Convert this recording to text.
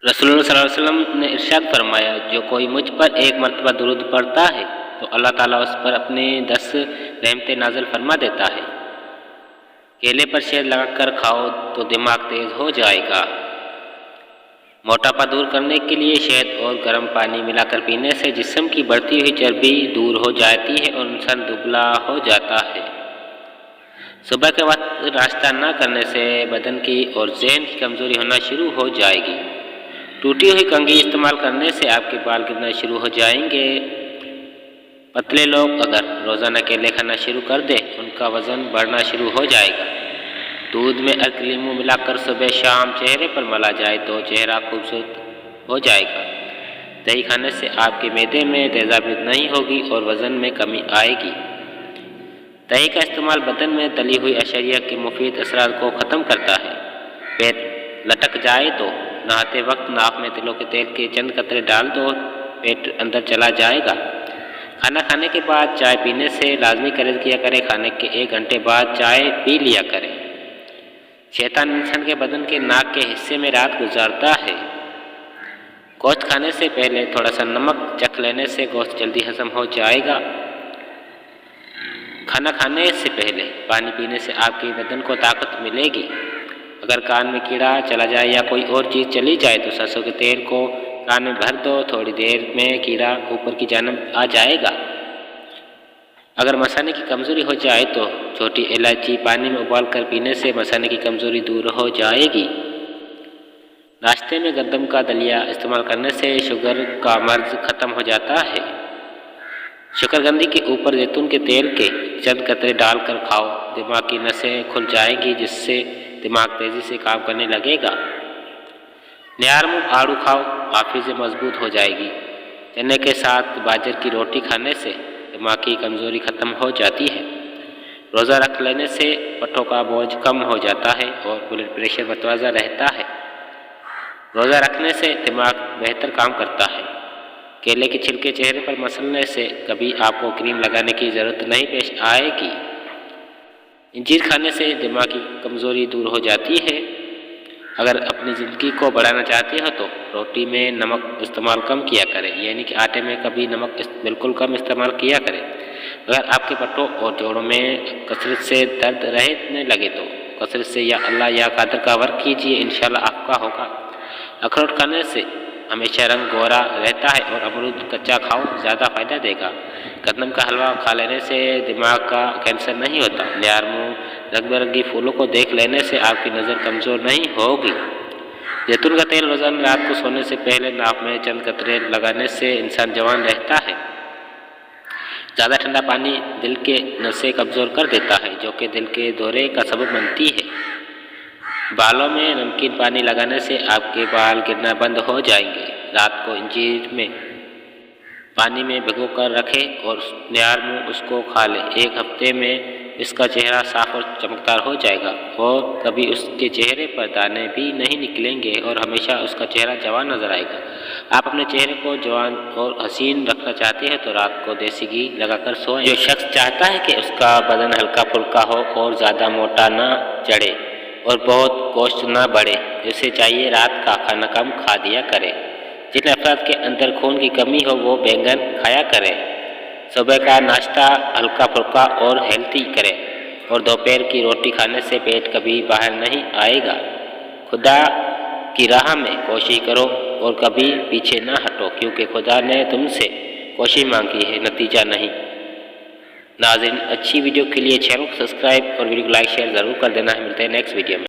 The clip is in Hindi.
रसूलुल्लाह सल्लल्लाहु अलैहि वसल्लम ने इरशाद फरमाया, जो कोई मुझ पर एक मरतबा दुरूद पढ़ता है तो अल्लाह ताला उस पर अपने 10 रहमतें नाज़िल फरमा देता है। केले पर शहद लगाकर खाओ तो दिमाग तेज हो जाएगा। मोटापा दूर करने के लिए शहद और गर्म पानी मिलाकर पीने से जिस्म की बढ़ती हुई चर्बी दूर हो जाती है और इंसान दुबला हो जाता है। सुबह के वक्त नाश्ता न करने से बदन की और जहन की कमज़ोरी होना शुरू हो जाएगी। टूटी हुई कंघी इस्तेमाल करने से आपके बाल गिरना शुरू हो जाएंगे। पतले लोग अगर रोज़ाना केले खाना शुरू कर दें, उनका वज़न बढ़ना शुरू हो जाएगा। दूध में अर्क लीमू मिलाकर सुबह शाम चेहरे पर मला जाए तो चेहरा खूबसूरत हो जाएगा। दही खाने से आपके मैदे में तेज़ाबी नहीं होगी और वज़न में कमी आएगी। दही का इस्तेमाल बदन में तली हुई अशरिया के मुफीद असरात को ख़त्म करता है। पेट लटक जाए तो नहाते वक्त नाक में तिलों के तेल के चंद कतरे डाल दो, पेट अंदर चला जाएगा। खाना खाने के बाद चाय पीने से लाजमी परहेज़ किया करें। खाने के 1 घंटे बाद चाय पी लिया करें। शैतान इंसान के बदन के नाक के हिस्से में रात गुजारता है। गोश्त खाने से पहले थोड़ा सा नमक चख लेने से गोश्त जल्दी हजम हो जाएगा। खाना खाने से पहले पानी पीने से आपके बदन को ताकत मिलेगी। अगर कान में कीड़ा चला जाए या कोई और चीज़ चली जाए तो सरसों के तेल को कान में भर दो, थोड़ी देर में कीड़ा ऊपर की जानब आ जाएगा। अगर मसाने की कमज़ोरी हो जाए तो छोटी इलायची पानी में उबाल कर पीने से मसाने की कमज़ोरी दूर हो जाएगी। नाश्ते में गंदम का दलिया इस्तेमाल करने से शुगर का मर्ज ख़त्म हो जाता है। शकरकंदी के ऊपर जैतून के तेल के चंद कतरे डालकर खाओ, दिमाग की नसें खुल जाएंगी जिससे दिमाग तेज़ी से काम करने लगेगा। नियारमुँह आड़ू खाओ, हाफिज़े मजबूत हो जाएगी। चने के साथ बाजरे की रोटी खाने से दिमाग की कमज़ोरी ख़त्म हो जाती है। रोज़ा रख लेने से पट्टों का बोझ कम हो जाता है और ब्लड प्रेशर मतवाज़ा रहता है। रोज़ा रखने से दिमाग बेहतर काम करता है। केले के छिलके चेहरे पर मसलने से कभी आपको क्रीम लगाने की ज़रूरत नहीं पेश आएगी। इंजीर खाने से दिमाग की कमज़ोरी दूर हो जाती है। अगर अपनी ज़िंदगी को बढ़ाना चाहते हो तो रोटी में नमक इस्तेमाल कम किया करें, यानी कि आटे में कभी नमक बिल्कुल कम इस्तेमाल किया करें। अगर आपके पट्टों और जोड़ों में कसरत से दर्द रहने लगे तो कसरत से या अल्लाह या कादर का वर्क कीजिए, इंशाल्लाह आपका होगा। अखरोट खाने से हमेशा रंग गोरा रहता है और अमरूद कच्चा खाओ, ज़्यादा फ़ायदा देगा। गंदम का हलवा खा लेने से दिमाग का कैंसर नहीं होता। नियारमुँह रंग बिरंगी फूलों को देख लेने से आपकी नज़र कमज़ोर नहीं होगी। जैतून का तेल रोज़ाना रात को सोने से पहले नाक में चंद कतरे लगाने से इंसान जवान रहता है। ज़्यादा ठंडा पानी दिल के नसें कमज़ोर कर देता है, जो कि दिल के दौरे का सबब बनती है। बालों में नमकीन पानी लगाने से आपके बाल गिरना बंद हो जाएंगे। रात को इंजीर में पानी में भिगो कर रखें और नियारमुँह उसको खा लें। 1 हफ्ते में इसका चेहरा साफ और चमकदार हो जाएगा और कभी उसके चेहरे पर दाने भी नहीं निकलेंगे और हमेशा उसका चेहरा जवान नजर आएगा। आप अपने चेहरे को जवान और हसीन रखना चाहते हैं तो रात को देसी घी लगाकर सोएं। जो शख्स चाहता है कि उसका बदन हल्का फुल्का हो और ज़्यादा मोटा ना चढ़े और बहुत गोश्त ना बढ़े, उसे चाहिए रात का खाना कम खा दिया करें। जिन अफराद के अंदर खून की कमी हो वो बैंगन खाया करें। सुबह का नाश्ता हल्का फुल्का और हेल्थी करें और दोपहर की रोटी खाने से पेट कभी बाहर नहीं आएगा। खुदा की राह में कोशिश करो और कभी पीछे ना हटो, क्योंकि खुदा ने तुमसे कोशिश मांगी है, नतीजा नहीं। नाज़रीन, अच्छी वीडियो के लिए चैनल को सब्सक्राइब और वीडियो को लाइक शेयर ज़रूर कर देना है। मिलते हैं नेक्स्ट वीडियो में।